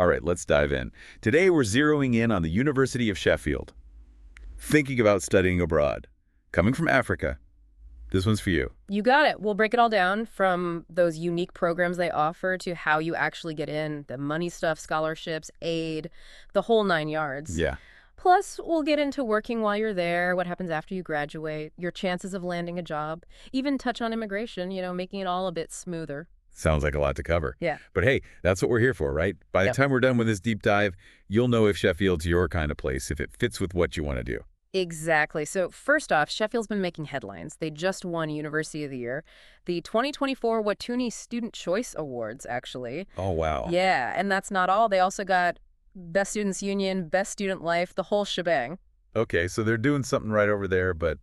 All right, let's dive in. Today we're zeroing in on the University of Sheffield. Thinking about studying abroad. Coming from Africa. This one's for you. You got it. We'll break it all down from those unique programs they offer to how you actually get in, the money stuff, scholarships, aid, the whole 9 yards. Yeah. Plus, we'll get into working while you're there, what happens after you graduate, your chances of landing a job, even touch on immigration, making it all a bit smoother. Sounds like a lot to cover. Yeah. But hey, that's what we're here for, right? By the Yep. time we're done with this deep dive, you'll know if Sheffield's your kind of place, if it fits with what you want to do. Exactly. So first off, Sheffield's been making headlines. They just won University of the Year, the 2024 Watuni Student Choice Awards, actually. Oh, wow. Yeah, and that's not all. They also got Best Students Union, Best Student Life, the whole shebang. Okay, so they're doing something right over there, but,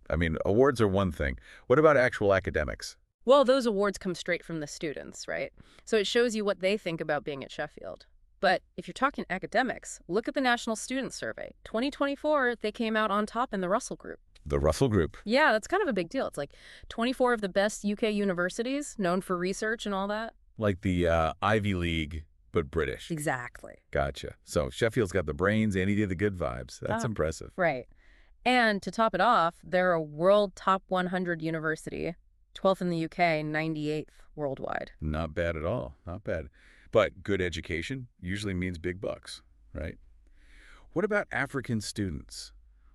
I mean, awards are one thing. What about actual academics? Well, those awards come straight from the students, right? So it shows you what they think about being at Sheffield. But if you're talking academics, look at the National Student Survey. 2024, they came out on top in the Russell Group. The Russell Group. Yeah, that's kind of a big deal. It's like 24 of the best UK universities, known for research and all that. Like the Ivy League, but British. Exactly. Gotcha. So Sheffield's got the brains and he did the good vibes. That's impressive. Right. And to top it off, they're a world top 100 university, 12th in the UK, 98th worldwide. Not bad at all. Not bad. But good education usually means big bucks, right? What about African students?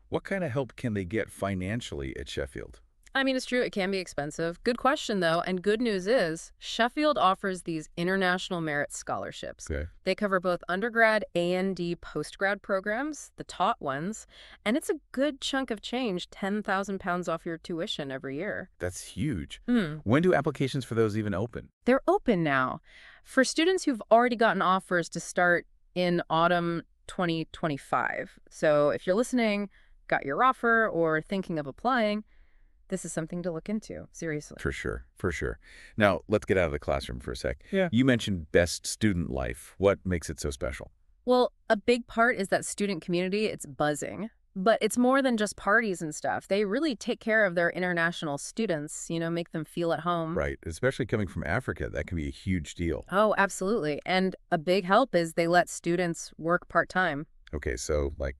What kind of help can they get financially at Sheffield? I mean, it's true, it can be expensive. Good question, though, and good news is Sheffield offers these international merit scholarships. Okay. They cover both undergrad and postgrad programs, the taught ones, and it's a good chunk of change, £10,000 off your tuition every year. That's huge. When do applications for those even open? They're open now. For students who've already gotten offers to start in autumn 2025. So if you're listening, got your offer, or thinking of applying, this is something to look into, seriously. For sure, for sure. Now, let's get out of the classroom for a sec. Yeah. You mentioned best student life. What makes it so special? Well, a big part is that student community, it's buzzing. But it's more than just parties and stuff. They really take care of their international students, make them feel at home. Right, especially coming from Africa, that can be a huge deal. Oh, absolutely. And a big help is they let students work part-time. Okay, so like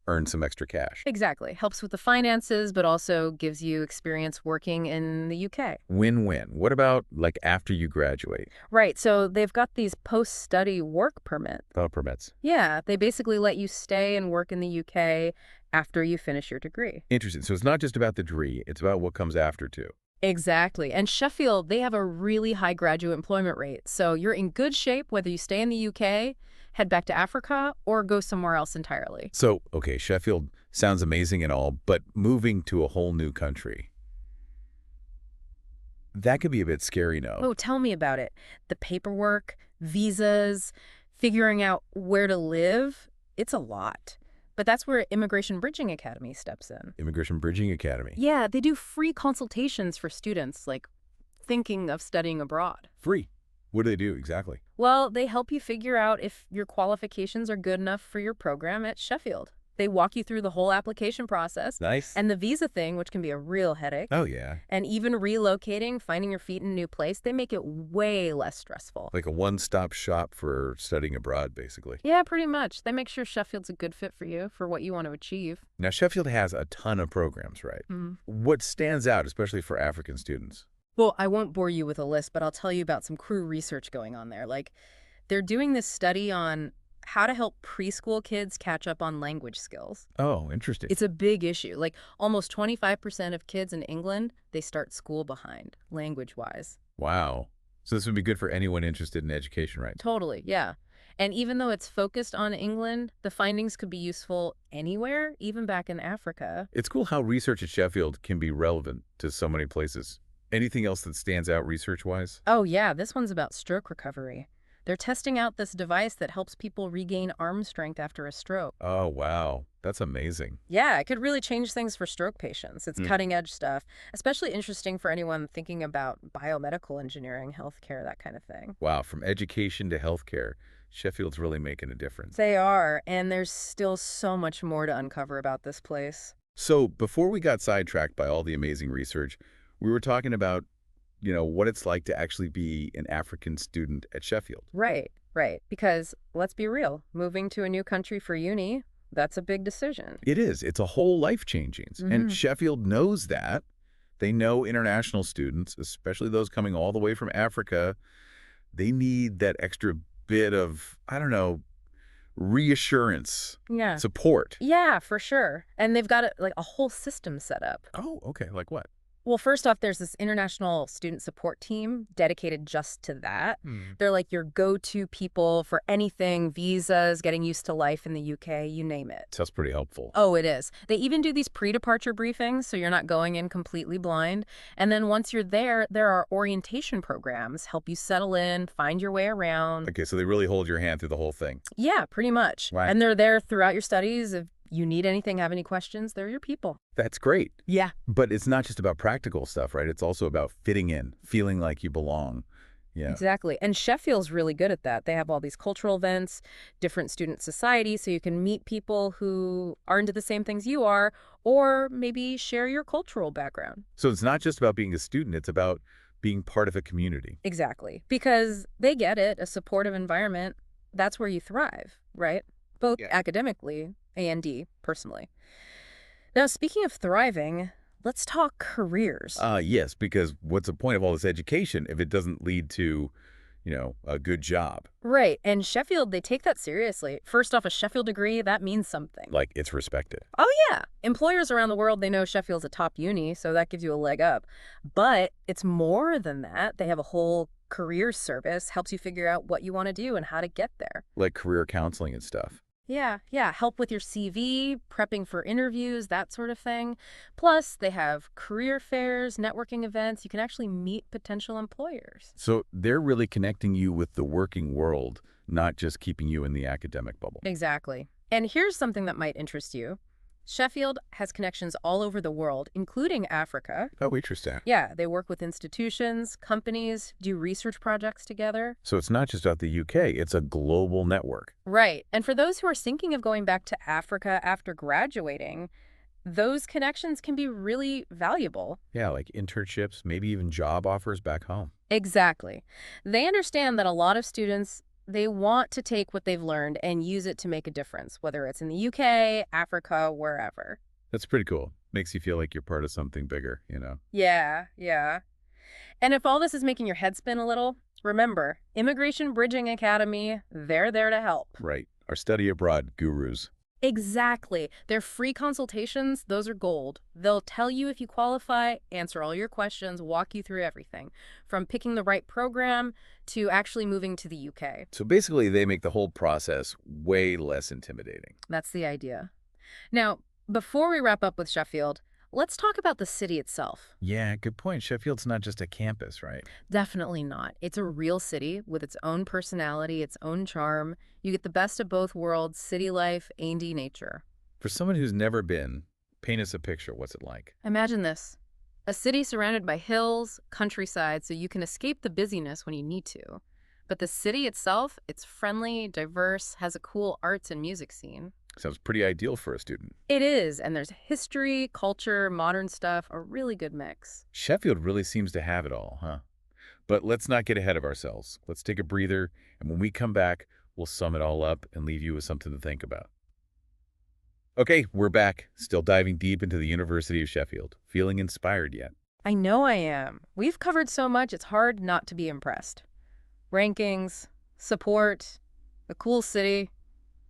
earn some extra cash. Exactly. Helps with the finances, but also gives you experience working in the UK. Win-win. What about like after you graduate? Right. So they've got these post-study work permits. Permits. Yeah. They basically let you stay and work in the UK after you finish your degree. Interesting. So it's not just about the degree, it's about what comes after too. Exactly. And Sheffield, they have a really high graduate employment rate. So you're in good shape whether you stay in the UK, head back to Africa, or go somewhere else entirely. So, okay, Sheffield sounds amazing and all, but moving to a whole new country, that could be a bit scary, no? Oh, tell me about it. The paperwork, visas, figuring out where to live, it's a lot. But that's where Immigration Bridging Academy steps in. Immigration Bridging Academy. Yeah, they do free consultations for students, like thinking of studying abroad. Free. What do they do exactly? Well, they help you figure out if your qualifications are good enough for your program at Sheffield. They walk you through the whole application process. Nice. And the visa thing, which can be a real headache. Oh, yeah. And even relocating, finding your feet in a new place, they make it way less stressful. Like a one-stop shop for studying abroad, basically. Yeah, pretty much. They make sure Sheffield's a good fit for you, for what you want to achieve. Now, Sheffield has a ton of programs, right? What stands out, especially for African students? Well, I won't bore you with a list, but I'll tell you about some cool research going on there. Like, they're doing this study on how to help preschool kids catch up on language skills. Oh, interesting. It's a big issue. Like, almost 25% of kids in England, they start school behind, language-wise. Wow. So this would be good for anyone interested in education, right? Totally, yeah. And even though it's focused on England, the findings could be useful anywhere, even back in Africa. It's cool how research at Sheffield can be relevant to so many places. Anything else that stands out research-wise? Oh, yeah, this one's about stroke recovery. They're testing out this device that helps people regain arm strength after a stroke. Oh, wow. That's amazing. Yeah, it could really change things for stroke patients. It's cutting-edge stuff, especially interesting for anyone thinking about biomedical engineering, healthcare, that kind of thing. Wow, from education to healthcare, Sheffield's really making a difference. They are, and there's still so much more to uncover about this place. So before we got sidetracked by all the amazing research, we were talking about, what it's like to actually be an African student at Sheffield. Right. Right. Because let's be real, moving to a new country for uni, that's a big decision. It is. It's a whole life changing. And Hmm. Sheffield knows that. They know international students, especially those coming all the way from Africa, they need that extra bit of, I don't know, reassurance, Yeah. support. Yeah, for sure. And they've got like a whole system set up. Oh, okay. Like what? Well, first off, there's this international student support team dedicated just to that. Hmm. They're like your go-to people for anything, visas, getting used to life in the UK, you name it. Sounds pretty helpful. Oh, it is. They even do these pre-departure briefings, so you're not going in completely blind. And then once you're there are orientation programs, help you settle in, find your way around. Okay, so they really hold your hand through the whole thing. Yeah, pretty much. Right. And they're there throughout your studies. If you need anything, have any questions, they're your people. That's great. Yeah. But it's not just about practical stuff, right? It's also about fitting in, feeling like you belong. Yeah. Exactly. And Sheffield's really good at that. They have all these cultural events, different student societies, so you can meet people who are into the same things you are, or maybe share your cultural background. So it's not just about being a student, it's about being part of a community. Exactly. Because they get it, a supportive environment, that's where you thrive, right? Both Yeah. academically and personally. Now, speaking of thriving, let's talk careers. Yes, because what's the point of all this education if it doesn't lead to, a good job? Right. And Sheffield, they take that seriously. First off, a Sheffield degree, that means something. Like, it's respected. Oh, yeah. Employers around the world, they know Sheffield's a top uni, so that gives you a leg up. But it's more than that. They have a whole career service, helps you figure out what you want to do and how to get there. Like career counseling and stuff. Yeah. Help with your CV, prepping for interviews, that sort of thing. Plus, they have career fairs, networking events. You can actually meet potential employers. So they're really connecting you with the working world, not just keeping you in the academic bubble. Exactly. And here's something that might interest you. Sheffield has connections all over the world, including Africa. Oh, interesting. Yeah, they work with institutions, companies, do research projects together. So it's not just about the UK, it's a global network. Right. And for those who are thinking of going back to Africa after graduating, those connections can be really valuable. Yeah, like internships, maybe even job offers back home. Exactly. They understand that a lot of students, they want to take what they've learned and use it to make a difference, whether it's in the UK, Africa, wherever. That's pretty cool. Makes you feel like you're part of something bigger. Yeah. And if all this is making your head spin a little, remember, Immigration Bridging Academy, they're there to help. Right. Our study abroad gurus. Exactly. Their free consultations, those are gold. They'll tell you if you qualify, answer all your questions, walk you through everything, from picking the right program to actually moving to the UK. So basically, they make the whole process way less intimidating. That's the idea. Now, before we wrap up with Sheffield, let's talk about the city itself. Yeah, good point. Sheffield's not just a campus, right? Definitely not. It's a real city with its own personality, its own charm. You get the best of both worlds, city life and nature. For someone who's never been, paint us a picture. What's it like? Imagine this. A city surrounded by hills, countryside, so you can escape the busyness when you need to. But the city itself, it's friendly, diverse, has a cool arts and music scene. Sounds pretty ideal for a student. It is, and there's history, culture, modern stuff, a really good mix. Sheffield really seems to have it all, huh? But let's not get ahead of ourselves. Let's take a breather, and when we come back, we'll sum it all up and leave you with something to think about. Okay, we're back, still diving deep into the University of Sheffield. Feeling inspired yet? I know I am. We've covered so much, it's hard not to be impressed. Rankings, support, a cool city.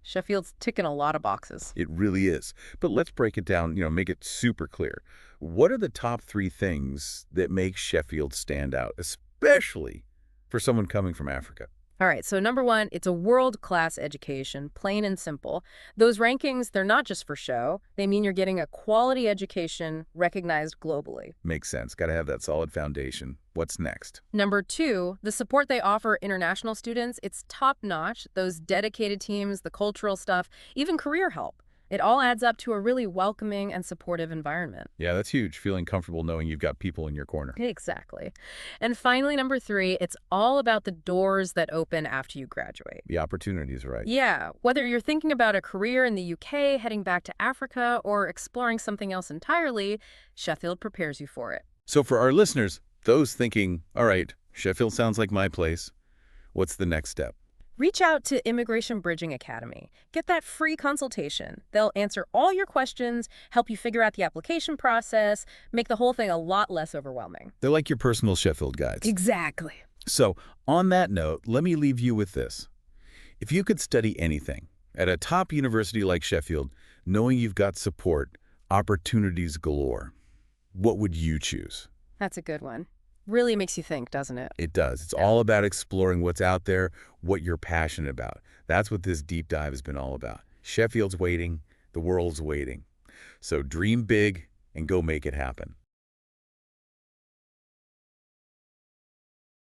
Sheffield's ticking a lot of boxes. It really is. But let's break it down, make it super clear. What are the top 3 things that make Sheffield stand out, especially for someone coming from Africa? All right, so number 1, it's a world-class education, plain and simple. Those rankings, they're not just for show. They mean you're getting a quality education recognized globally. Makes sense. Got to have that solid foundation. What's next? Number 2, the support they offer international students, it's top-notch. Those dedicated teams, the cultural stuff, even career help. It all adds up to a really welcoming and supportive environment. Yeah, that's huge. Feeling comfortable knowing you've got people in your corner. Exactly. And finally, number 3, it's all about the doors that open after you graduate. The opportunities, right? Yeah, whether you're thinking about a career in the UK, heading back to Africa, or exploring something else entirely, Sheffield prepares you for it. So for our listeners, those thinking, all right, Sheffield sounds like my place, what's the next step? Reach out to Immigration Bridging Academy. Get that free consultation. They'll answer all your questions, help you figure out the application process, make the whole thing a lot less overwhelming. They're like your personal Sheffield guides. Exactly. So, on that note, let me leave you with this. If you could study anything at a top university like Sheffield, knowing you've got support, opportunities galore, what would you choose? That's a good one. Really makes you think, doesn't it? It does. It's all about exploring what's out there, what you're passionate about. That's what this deep dive has been all about. Sheffield's waiting, the world's waiting. So dream big and go make it happen.